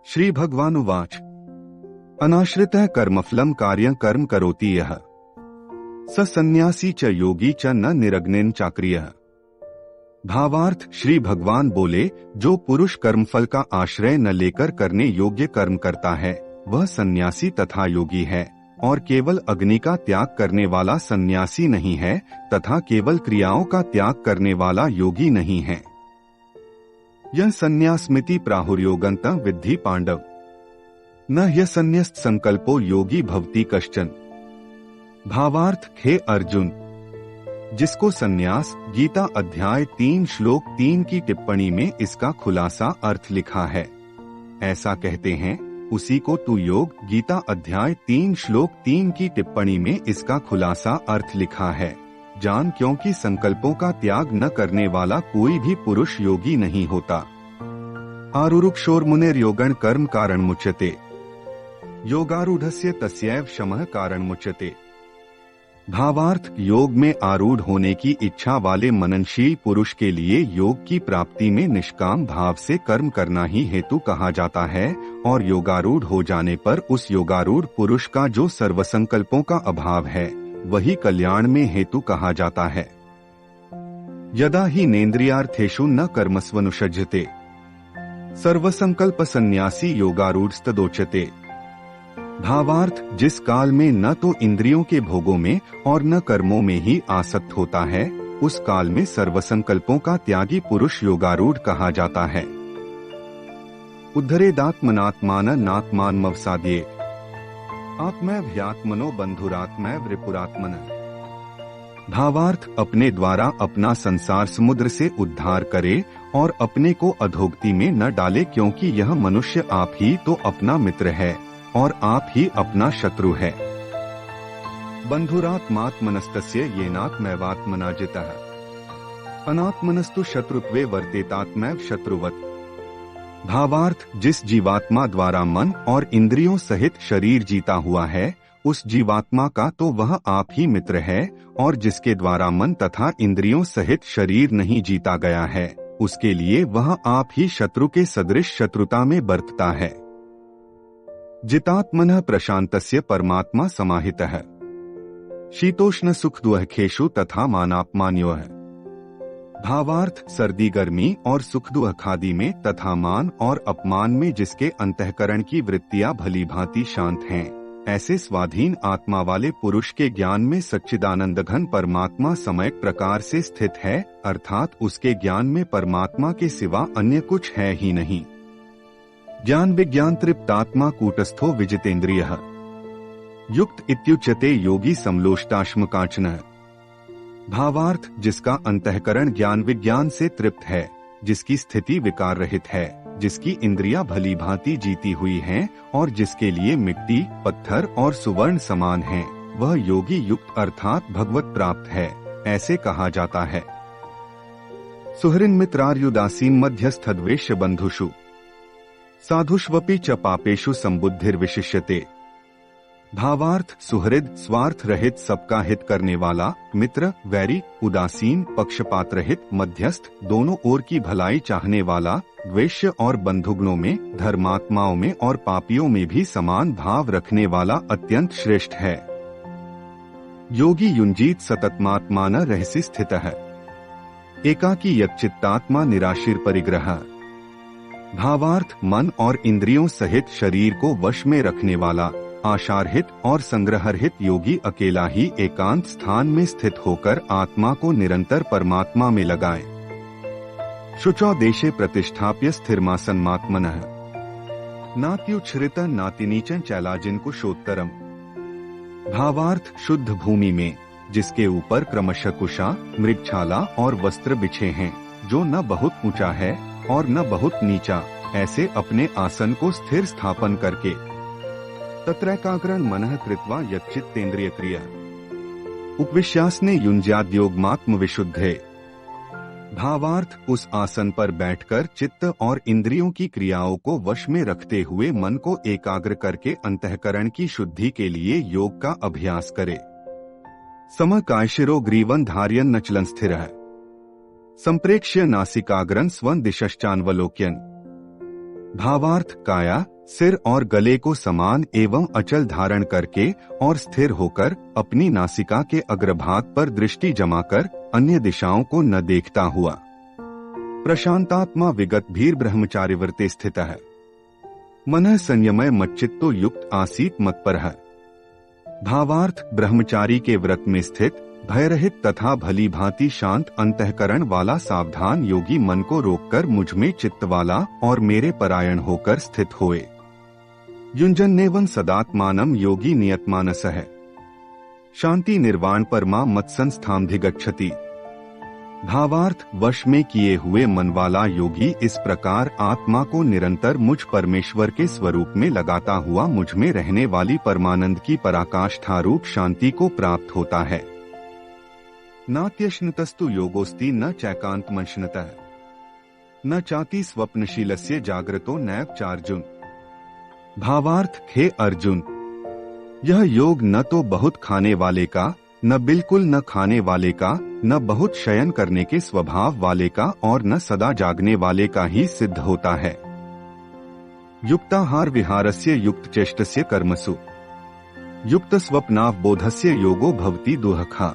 श्री भगवानुवाच अनाश्रितः कर्मफलं कार्यं कर्म करोति यः स सन्यासी च योगी च न निरग्निन चाक्रियः। भावार्थ, श्री भगवान बोले, जो पुरुष कर्मफल का आश्रय न लेकर करने योग्य कर्म करता है वह सन्यासी तथा योगी है, और केवल अग्नि का त्याग करने वाला सन्यासी नहीं है तथा केवल क्रियाओं का त्याग करने वाला योगी नहीं है। यह संन्यासमिति प्राहुर्योगन्तं विद्धि पांडव, न ह्यसन्न्यस्त संकल्पो योगी भवति कश्चन। भावार्थ, हे अर्जुन, जिसको सन्यास गीता अध्याय 3 श्लोक 3 की टिप्पणी में इसका खुलासा अर्थ लिखा है, ऐसा कहते हैं, उसी को तू योग गीता अध्याय 3 श्लोक 3 की टिप्पणी में इसका खुलासा अर्थ लिखा है जान, क्योंकि संकल्पों का त्याग न करने वाला कोई भी पुरुष योगी नहीं होता। आरुरुक्षोर्मुनेर्योगण कर्म कारण मुच्यते, योगारूढ़स्य तस्यैव शमः कारण मुच्यते। भावार्थ, योग में आरूढ़ होने की इच्छा वाले मननशील पुरुष के लिए योग की प्राप्ति में निष्काम भाव से कर्म करना ही हेतु कहा जाता है, और योगारूढ़ हो जाने पर उस योगारूढ़ पुरुष का जो सर्वसंकल्पों का अभाव है वही कल्याण में हेतु कहा जाता है। यदा ही नेन्द्रियार्थेषु न कर्मस्वनुषज्यते सर्वसंकल्प सन्यासी योगारूढ़स्तदोच्यते। भावार्थ, जिस काल में न तो इंद्रियों के भोगों में और न कर्मों में ही आसक्त होता है उस काल में सर्वसंकल्पों का त्यागी पुरुष योगारूढ़ कहा जाता है। उद्धरेदात्मनात्मान नात्मानमवसाद्ये आत्मैव ह्यात्मनो बंधुरात्मैव रिपुरात्मनः। भावार्थ, अपने द्वारा अपना संसार समुद्र से उद्धार करे और अपने को अधोगति में न डाले, क्योंकि यह मनुष्य आप ही तो अपना मित्र है और आप ही अपना शत्रु है। बंधुरात्मात्मनस्तस्य येनात्मैवात्मना जितः अनात्मनस्तु शत्रुत्वे वर्तेतात्मैव शत्रुवत्। भावार्थ, जिस जीवात्मा द्वारा मन और इंद्रियों सहित शरीर जीता हुआ है उस जीवात्मा का तो वह आप ही मित्र है, और जिसके द्वारा मन तथा इंद्रियों सहित शरीर नहीं जीता गया है उसके लिए वह आप ही शत्रु के सदृश शत्रुता में बरतता है। जितात्मनः प्रशांतस्य परमात्मा समाहितः शीतोष्ण सुख दुःखेषु तथा मानापमानयोः। भावार्थ, सर्दी गर्मी और सुख दुख आदि में तथा मान और अपमान में जिसके अंतःकरण की वृत्तियां भली भांति शांत हैं, ऐसे स्वाधीन आत्मा वाले पुरुष के ज्ञान में सच्चिदानंद घन परमात्मा सम्यक प्रकार से स्थित है, अर्थात उसके ज्ञान में परमात्मा के सिवा अन्य कुछ है ही नहीं। ज्ञान विज्ञान तृप्तात्मा कूटस्थो विजितेन्द्रियः युक्त इत्युच्यते योगी समलोष्टाश्म कांचनः। भावार्थ, जिसका अंतःकरण ज्ञान विज्ञान से तृप्त है, जिसकी स्थिति विकार रहित है, जिसकी इंद्रियां भली भांति जीती हुई हैं और जिसके लिए मिट्टी पत्थर और सुवर्ण समान हैं, वह योगी युक्त अर्थात भगवत प्राप्त है, ऐसे कहा जाता है। सुहृन् मित्रार्युदासीन मध्यस्थद्वेष्य बंधुषु साधुष्वपि च पापेषु संबुद्धिर्विशिष्यते। भावार्थ, सुहृद स्वार्थ रहित सबका हित करने वाला, मित्र वैरी उदासीन पक्षपात रहित मध्यस्थ दोनों ओर की भलाई चाहने वाला, द्वेष्य और बंधुगणों में धर्मात्माओं में और पापियों में भी समान भाव रखने वाला अत्यंत श्रेष्ठ है। योगी युंजीत सततमात्मान रहसि स्थितः एकाकी यच्चित्तात्मा निराशीर परिग्रह। भावार्थ, मन और इंद्रियों सहित शरीर को वश में रखने वाला, आशारहित और संग्रहरहित योगी अकेला ही एकांत स्थान में स्थित होकर आत्मा को निरंतर परमात्मा में लगाए। शुचौ देशे प्रतिष्ठाप्य स्थिरमासन्मात्मनः नात्युच्छ्रित नातिनीचन चैलाजिन कुशोत्तरम। भावार्थ, शुद्ध भूमि में जिसके ऊपर क्रमशः कुशा मृगछाला और वस्त्र बिछे हैं, जो न बहुत ऊंचा है और न बहुत नीचा, ऐसे अपने आसन को स्थिर स्थापन करके तत्रैकाग्रं मनः कृत्वा यच्चित्तेन्द्रिय क्रिया उपविश्यासने युञ्ज्याद्योगमात्म विशुद्धे। भावार्थ, उस आसन पर बैठकर चित्त और इंद्रियों की क्रियाओं को वश में रखते हुए मन को एकाग्र करके अंतःकरण की शुद्धि के लिए योग का अभ्यास करे। समकायशिरो ग्रीवं धारयन् नचलं स्थिरः संप्रेक्ष्य नासिकाग्रं स्वं दिशश्चान्वलोक्यन्। भावार्थ काया, सिर और गले को समान एवं अचल धारण करके और स्थिर होकर अपनी नासिका के अग्रभाग पर दृष्टि जमाकर अन्य दिशाओं को न देखता हुआ प्रशांतात्मा विगत भीर ब्रह्मचारी व्रते स्थित है। मनः संयमय मच्चित्तो युक्त आसीत मत्परः। भावार्थ ब्रह्मचारी के व्रत में स्थित भयरहित तथा भली भांति शांत अंतःकरण वाला सावधान योगी मन को रोककर मुझ में चित्त वाला और मेरे परायण होकर स्थित होए। युञ्जन्नेवं सदात्मानं योगी नियतमानस है। शांति निर्वाण परमा मत्संस्थामधिगच्छति। भावार्थ वश में किए हुए मन वाला योगी इस प्रकार आत्मा को निरंतर मुझ परमेश्वर के स्वरूप में लगाता हुआ मुझ में रहने वाली परमानंद की पराकाष्ठा रूप शांति को प्राप्त होता है। नात्यश्नुतस्तु योगोस्ति न चैकान्तमश्नुतः न चाति स्वप्नशीलस्य जागृतो नैव चार्जुन। भावार्थ हे अर्जुन, यह योग न तो बहुत खाने वाले का, न बिल्कुल न खाने वाले का, न बहुत शयन करने के स्वभाव वाले का और न सदा जागने वाले का ही सिद्ध होता है। युक्ताहार विहारस्य युक्त चेष्टस्य कर्मसु युक्त स्वप्नावबोधस्य योगो भवति दुहखा।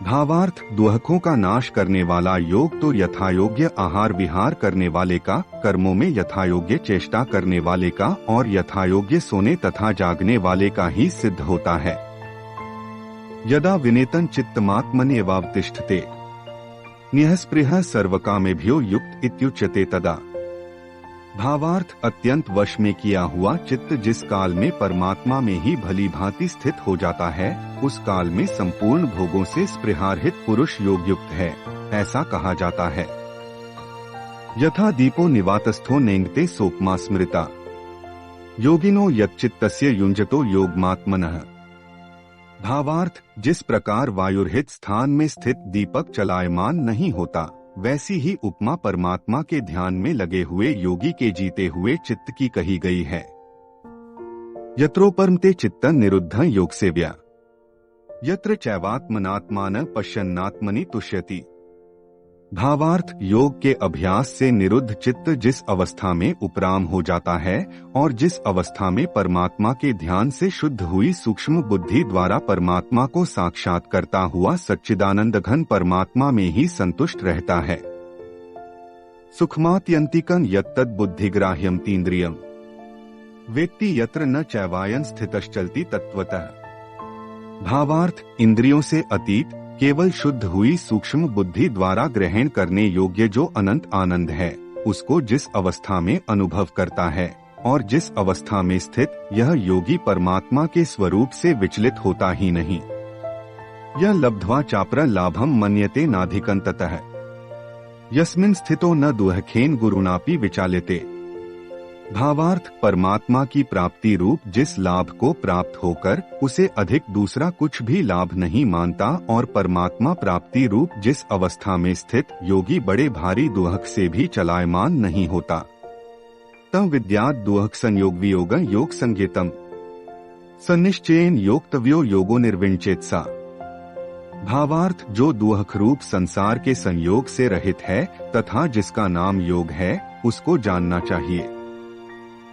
भावार्थ दुहकों का नाश करने वाला योग तो यथायोग्य आहार विहार करने वाले का, कर्मों में यथायोग्य चेष्टा करने वाले का और यथायोग्य सोने तथा जागने वाले का ही सिद्ध होता है। यदा विनेतन चित्तमात्मन्येवावतिष्ठते निःस्पृहः सर्वकामेभ्यो युक्त इत्युच्यते तदा। भावार्थ अत्यंत वश में किया हुआ चित्त जिस काल में परमात्मा में ही भली भांति स्थित हो जाता है, उस काल में संपूर्ण भोगों से स्पृहारहित पुरुष योग युक्त है, ऐसा कहा जाता है। यथा दीपो निवातस्थो नेंगते सोपमा स्मृता योगिनो यच्चित्तस्य युञ्जतो योगमात्मनः। भावार्थ जिस प्रकार वायुरहित स्थान में स्थित दीपक चलायमान नहीं होता, वैसी ही उपमा परमात्मा के ध्यान में लगे हुए योगी के जीते हुए चित्त की कही गई है। यत्रोपरमते चित्तं निरुद्धं योगसेव्या यत्र चैवात्मनात्मान पश्यन्नात्मनि तुष्यति। भावार्थ योग के अभ्यास से निरुद्ध चित्त जिस अवस्था में उपराम हो जाता है और जिस अवस्था में परमात्मा के ध्यान से शुद्ध हुई सूक्ष्म बुद्धि द्वारा परमात्मा को साक्षात करता हुआ सच्चिदानंद घन परमात्मा में ही संतुष्ट रहता है। सुखमात्यंतिकं यत्तद् बुद्धिग्राह्यं तीन्द्रियं वेत्ति यत्र न चैवायं स्थितश्चलति तत्वतः। भावार्थ इंद्रियों से अतीत केवल शुद्ध हुई सूक्ष्म बुद्धि द्वारा ग्रहण करने योग्य जो अनंत आनंद है, उसको जिस अवस्था में अनुभव करता है और जिस अवस्था में स्थित यह योगी परमात्मा के स्वरूप से विचलित होता ही नहीं। यह लब्ध्वा चाप्र लाभम मन्यते नाधिकंततः यस्मिन् स्थितो न दुहखेन गुरुणापि विचाल्यते। भावार्थ परमात्मा की प्राप्ति रूप जिस लाभ को प्राप्त होकर उसे अधिक दूसरा कुछ भी लाभ नहीं मानता और परमात्मा प्राप्ति रूप जिस अवस्था में स्थित योगी बड़े भारी दुहक से भी चलायमान नहीं होता। तम विद्यात् दुहक संयोग वियोग योग संज्ञेतम सन्निश्चयेन योक्तव्यो योगो निर्विण्चेत्सा। भावार्थ जो दुहक रूप संसार के संयोग से रहित है तथा जिसका नाम योग है, उसको जानना चाहिए।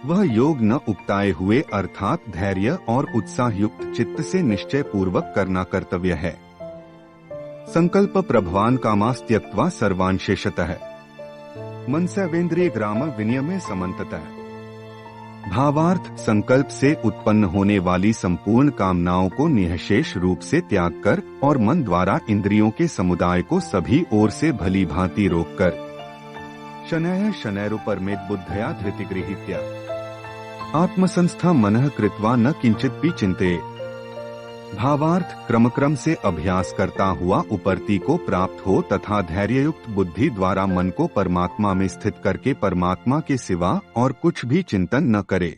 वह योग न उकताए हुए अर्थात धैर्य और उत्साह युक्त चित्त से निश्चय पूर्वक करना कर्तव्य है। संकल्प प्रभवान कामास त्यक्त्वा सर्वान् शेषतः मनसैवेन्द्रिय ग्राम विनियमे समन्ततः। भावार्थ संकल्प से उत्पन्न होने वाली संपूर्ण कामनाओं को निःशेष रूप से त्याग कर और मन द्वारा इंद्रियों के समुदाय को सभी ओर से भली भांति रोककर शनैः शनैरुपरमेत बुद्धया धृतिगृहीत्या आत्मसंस्था मनः कृत्वा न किंचिदपि चिंतेत। भावार्थ क्रम से अभ्यास करता हुआ उपरति को प्राप्त हो तथा धैर्ययुक्त बुद्धि द्वारा मन को परमात्मा में स्थित करके परमात्मा के सिवा और कुछ भी चिंतन न करे।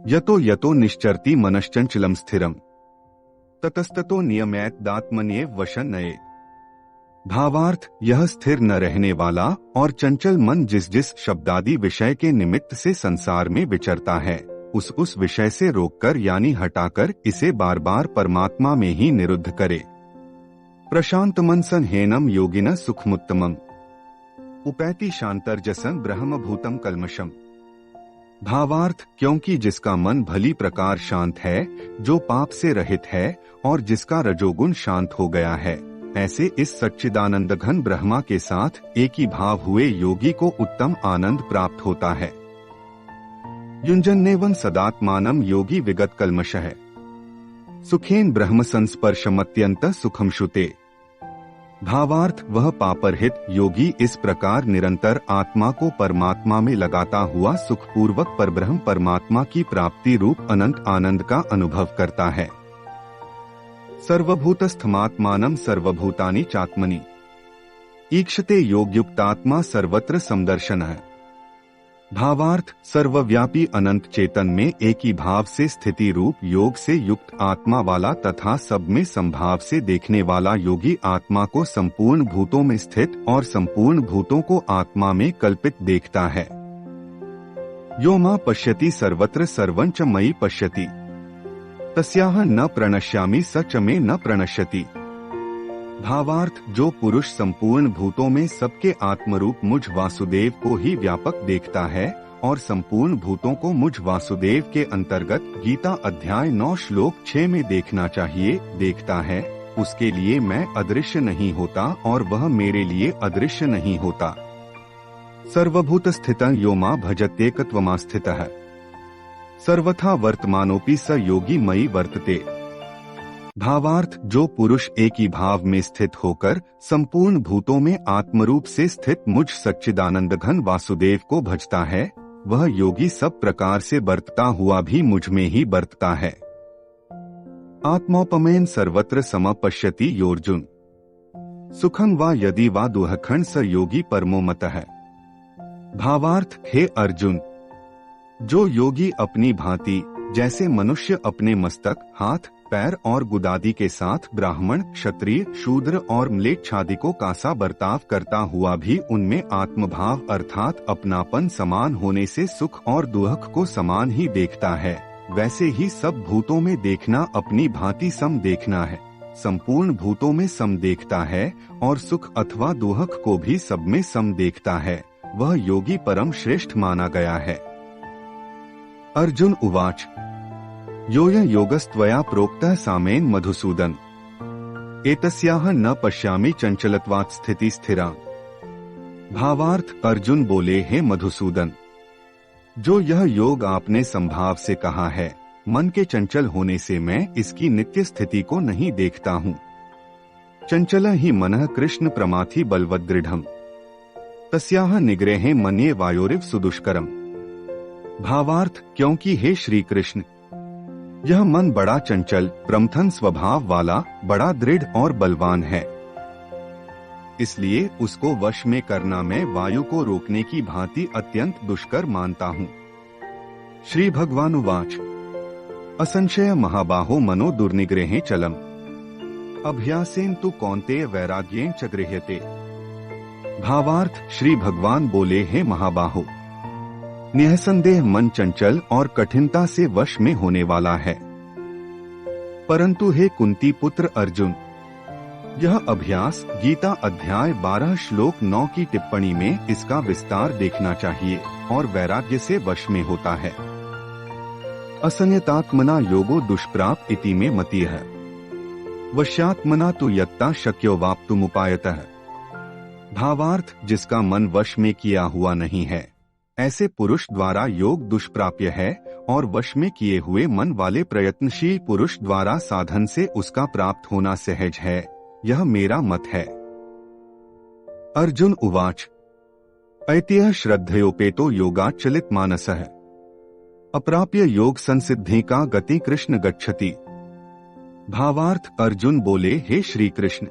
यतो यतो निश्चरति मनश्चंचलम स्थिरम ततस्ततो नियमैत दात्मन्येव वशं नयेत्। भावार्थ यह स्थिर न रहने वाला और चंचल मन जिस जिस शब्दादि विषय के निमित्त से संसार में विचरता है, उस विषय से रोककर यानी हटाकर इसे बार बार परमात्मा में ही निरुद्ध करे। प्रशांत मन संहेनम योगिन सुखमुत्तमम उपैति शांतर्जसन ब्रह्मभूतम कल्मषम। भावार्थ, क्योंकि जिसका मन भली प्रकार शांत है, जो पाप से रहित है और जिसका रजोगुण शांत हो गया है, ऐसे इस सच्चिदानंद घन ब्रह्मा के साथ एक ही भाव हुए योगी को उत्तम आनंद प्राप्त होता है। युञ्जन्नेवं सदात्मानं योगी विगत कल्मषः सुखेन ब्रह्म संस्पर्शमत्यंत सुखम शुते। भावार्थ, वह पापरहित योगी इस प्रकार निरंतर आत्मा को परमात्मा में लगाता हुआ सुखपूर्वक परब्रह्म परमात्मा की प्राप्ति रूप अनंत आनंद का अनुभव करता है। सर्वभूतस्थमात्मानं सर्वभूतानि चात्मनि ईक्षते योगयुक्तात्मा सर्वत्र समदर्शनः। भावार्थ, सर्वव्यापी अनंत चेतन में एक ही भाव से स्थिति रूप योग से युक्त आत्मा वाला तथा सब में संभाव से देखने वाला योगी आत्मा को संपूर्ण भूतों में स्थित और संपूर्ण भूतों को आत्मा में कल्पित देखता है। यो मां पश्यति सर्वत्र सर्वं च मयि पश्यति तस्याह न प्रणश्यामि स च मे न प्रणश्यति। भावार्थ, जो पुरुष संपूर्ण भूतों में सबके आत्मरूप मुझ वासुदेव को ही व्यापक देखता है और संपूर्ण भूतों को मुझ वासुदेव के अंतर्गत गीता अध्याय 9 श्लोक 6 में देखना चाहिए देखता है, उसके लिए मैं अदृश्य नहीं होता और वह मेरे लिए अदृश्य नहीं होता। सर्वभूत स्थितं यो मां भजत्येकत्वमास्थितः सर्वथा वर्तमानोपि स योगी मयि वर्तते। भावार्थ, जो पुरुष एक ही भाव में स्थित होकर संपूर्ण भूतों में आत्मरूप से स्थित मुझ सच्चिदानंद घन वासुदेव को भजता है, वह योगी सब प्रकार से बरतता हुआ भी मुझ में ही बरतता है। आत्मोपमेन सर्वत्र समपश्यति योर्जुन सुखं वा यदि वा दुःखं स योगी परमो मतः। भावार्थ, हे अर्जुन, जो योगी अपनी भांति जैसे मनुष्य अपने मस्तक, हाथ, पैर और गुदादि के साथ ब्राह्मण, क्षत्रिय, शूद्र और म्लेच्छादिकों का सा बर्ताव करता हुआ भी उनमें आत्मभाव अर्थात अपनापन समान होने से सुख और दुख को समान ही देखता है, वैसे ही सब भूतों में देखना अपनी भांति सम देखना है। संपूर्ण भूतों में सम देखता है और सुख अथवा दुख को भी सब में सम देखता है, वह योगी परम श्रेष्ठ माना गया है। अर्जुन उवाच योऽयं योगस्त्वया प्रोक्तः सामेन मधुसूदन एतस्याह न पश्यामि चंचलत्वात् स्थिति स्थिरा। भावार्थ, अर्जुन बोले, हे मधुसूदन, जो यह योग आपने संभाव से कहा है, मन के चंचल होने से मैं इसकी नित्य स्थिति को नहीं देखता हूँ। चंचल ही मनः कृष्ण प्रमाथि बलवदृढ़म् तस्याह निग्रहे मन्ये वायोरिव सुदुष्करम्। भावार्थ, क्योंकि हे श्री कृष्ण, यह मन बड़ा चंचल प्रमथन स्वभाव वाला, बड़ा दृढ़ और बलवान है, इसलिए उसको वश में करना मैं वायु को रोकने की भांति अत्यंत दुष्कर मानता हूँ। श्री भगवानुवाच असंशय महाबाहो मनो दुर्निग्रहे चलम अभ्यासेन तु कौन्तेय वैराग्येन च गृह्यते। भावार्थ, श्री भगवान बोले, हे महाबाहो, निःसंदेह मन चंचल और कठिनता से वश में होने वाला है, परंतु हे कुंती पुत्र अर्जुन, यह अभ्यास गीता अध्याय 12 श्लोक 9 की टिप्पणी में इसका विस्तार देखना चाहिए और वैराग्य से वश में होता है। असंयतात्मना योगो दुष्प्राप इति में मतिः वश्यात्मना तु यत्ता शक्यो वाप्तुमुपायतः। भावार्थ, जिसका मन वश में किया हुआ नहीं है, ऐसे पुरुष द्वारा योग दुष्प्राप्य है और वश में किए हुए मन वाले प्रयत्नशील पुरुष द्वारा साधन से उसका प्राप्त होना सहज है, यह मेरा मत है। अर्जुन उवाच ऐत्यः श्रद्धयोपेतो योगाच्चलित मानसः अप्राप्य योग संसिद्धि का गति कृष्ण गच्छति। भावार्थ, अर्जुन बोले, हे श्री कृष्ण,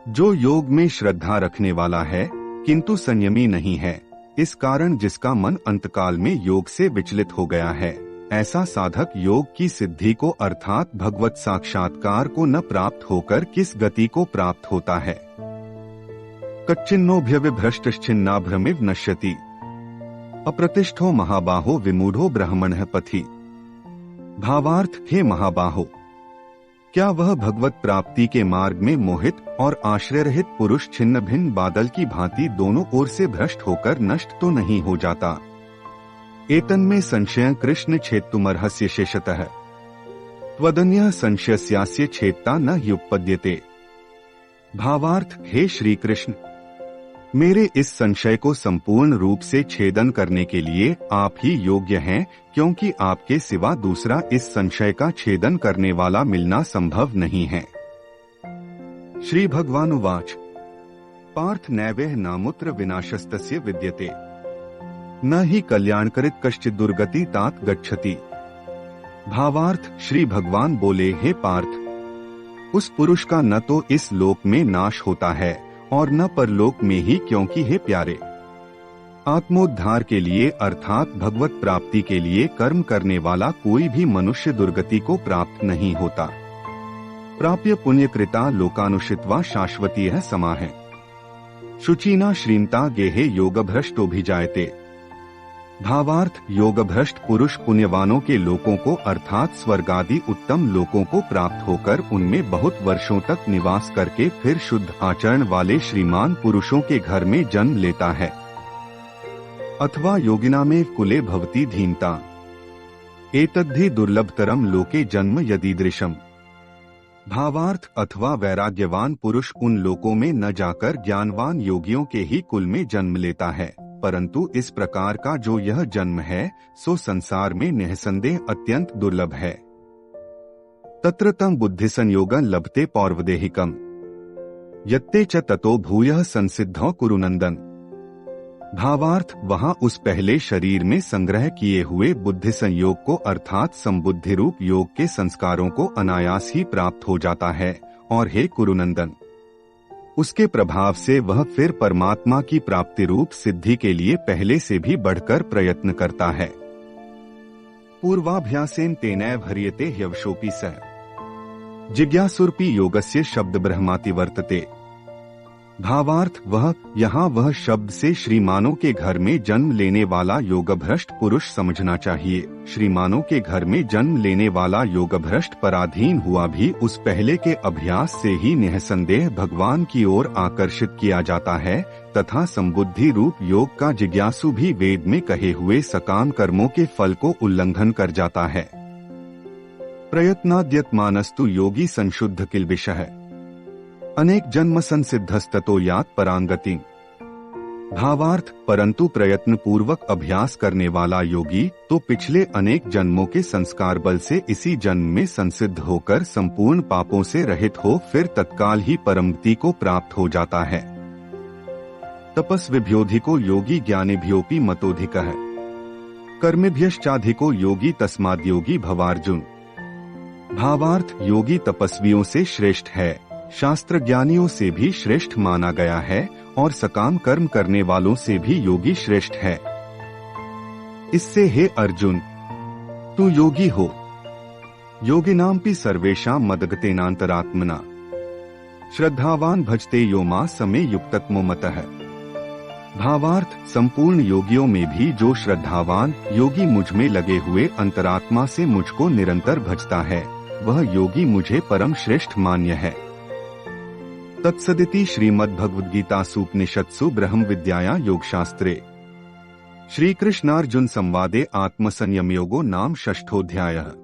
जो योग में श्रद्धा रखने वाला है किंतु संयमी नहीं है, इस कारण जिसका मन अंतकाल में योग से विचलित हो गया है, ऐसा साधक योग की सिद्धि को अर्थात भगवत साक्षात्कार को न प्राप्त होकर किस गति को प्राप्त होता है। कच्चिन्नोऽभ्यविभ्रष्टश्चिन्नाभ्रमिव नश्यति अप्रतिष्ठो महाबाहो विमूढ़ो ब्रह्मणः पथि। भावार्थ, हे महाबाहो, क्या वह भगवत प्राप्ति के मार्ग में मोहित और आश्रय रहित पुरुष छिन्न भिन्न बादल की भांति दोनों ओर से भ्रष्ट होकर नष्ट तो नहीं हो जाता? एतन्मे संशय कृष्ण छेत्तुमर्हस्य शेषतः त्वदन्यः संशयस्यास्य छेत्ता न ह्युपपद्यते। भावार्थ, हे श्री कृष्ण, मेरे इस संशय को संपूर्ण रूप से छेदन करने के लिए आप ही योग्य हैं, क्योंकि आपके सिवा दूसरा इस संशय का छेदन करने वाला मिलना संभव नहीं है। श्री भगवानुवाच पार्थ नैवेह नामुत्र विनाशस्तस्य विद्यते न ही कल्याणकरित कश्चित् दुर्गति तात गच्छति। भावार्थ, श्री भगवान बोले, हे पार्थ, उस पुरुष का न तो इस लोक में नाश होता है और न परलोक में ही, क्योंकि हे प्यारे, आत्मोद्धार के लिए अर्थात भगवत प्राप्ति के लिए कर्म करने वाला कोई भी मनुष्य दुर्गति को प्राप्त नहीं होता। प्राप्य पुण्यकृता लोकानुषित्वा शाश्वती है समा है। शुचिना श्रीमता गेहे योगभ्रष्टो भी जायते। भावार्थ, योगभ्रष्ट पुरुष पुण्यवानों के लोकों को अर्थात स्वर्ग आदि उत्तम लोकों को प्राप्त होकर उनमें बहुत वर्षों तक निवास करके फिर शुद्ध आचरण वाले श्रीमान पुरुषों के घर में जन्म लेता है। अथवा योगिना में कुले भवती धीनता एतद्धि दुर्लभतरम लोके जन्म यदीदृशम। भावार्थ, अथवा वैराग्यवान पुरुष उन लोकों में न जाकर ज्ञानवान योगियों के ही कुल में जन्म लेता है, परंतु इस प्रकार का जो यह जन्म है सो संसार में निःसंदेह अत्यंत दुर्लभ है। तत्र तं बुद्धि संयोगं लभते पौर्वदेहिकम् यत्ते च ततो भूयः संसिद्धौ कुरु नंदन। भावार्थ, वहाँ उस पहले शरीर में संग्रह किए हुए बुद्धि संयोग को अर्थात संबुद्धि रूप योग के संस्कारों को अनायास ही प्राप्त हो जाता है, और हे कुरुनंदन, उसके प्रभाव से वह फिर परमात्मा की प्राप्ति रूप सिद्धि के लिए पहले से भी बढ़कर प्रयत्न करता है। पूर्वाभ्यासेन तेनैव ह्रियते ह्यवशोऽपि सः जिज्ञासुरपि योगस्य शब्द ब्रह्माति वर्तते। भावार्थ, वह शब्द से श्रीमानों के घर में जन्म लेने वाला योगभ्रष्ट पुरुष समझना चाहिए। श्रीमानों के घर में जन्म लेने वाला योगभ्रष्ट पराधीन हुआ भी उस पहले के अभ्यास से ही निःसंदेह भगवान की ओर आकर्षित किया जाता है, तथा संबुद्धि रूप योग का जिज्ञासु भी वेद में कहे हुए सकाम कर्मों के फल को उल्लंघन कर जाता है। प्रयत्नाद्यत मानस्तु योगी संशुद्ध किल्बिषः अनेक जन्म संसिद्धस्ततो यात परांगति। भावार्थ, परंतु प्रयत्न पूर्वक अभ्यास करने वाला योगी तो पिछले अनेक जन्मों के संस्कार बल से इसी जन्म में संसिद्ध होकर संपूर्ण पापों से रहित हो फिर तत्काल ही परमगति को प्राप्त हो जाता है। तपस्विभ्योऽधिको योगी ज्ञानिभ्योऽपि मतोऽधिकः कर्मेभ्यश्चाधिको योगी तस्माद्योगी भवार्जुन। भावार्थ, योगी तपस्वियों से श्रेष्ठ है, शास्त्र ज्ञानियों से भी श्रेष्ठ माना गया है, और सकाम कर्म करने वालों से भी योगी श्रेष्ठ है। इससे हे अर्जुन, तू योगी हो। योगिनामपि सर्वेषां मदगतेनांतरात्मना श्रद्धावान भजते यो मां समे युक्ततमो मतः। भावार्थ, संपूर्ण योगियों में भी जो श्रद्धावान योगी मुझ में लगे हुए अंतरात्मा से मुझको निरंतर भजता है, वह योगी मुझे परम श्रेष्ठ मान्य है। तत्सदिति श्रीमद्भगवद्गीतासूपनिषत्सु ब्रह्म विद्यायां योगशास्त्रे श्रीकृष्णार्जुन संवादे आत्मसंयम योगो नाम षष्ठोऽध्यायः।